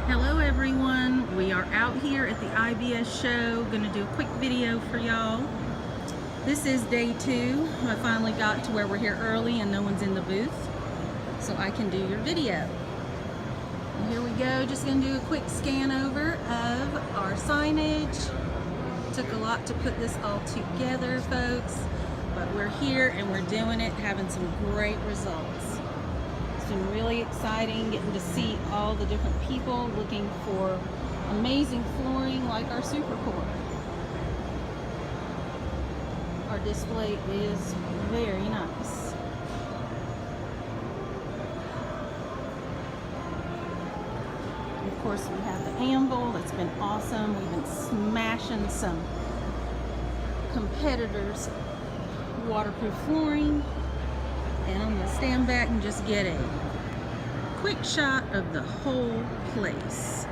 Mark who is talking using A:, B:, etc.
A: Hello everyone, we are out here at the IBS show. Gonna do a quick video for y'all. This is day 2. I finally got to where we're here early and no one's in the booth, so I can do your video. And here we go, just gonna do a quick scan over of our signage. Took a lot to put this all together, folks, but we're here and we're doing it, having some great results. It's been really exciting getting to see all the different people looking for amazing flooring like our Super Core. Our display is very nice. And of course we have the anvil. That's been awesome. We've been smashing some competitors' waterproof flooring. And I'm going to stand back and just get a quick shot of the whole place.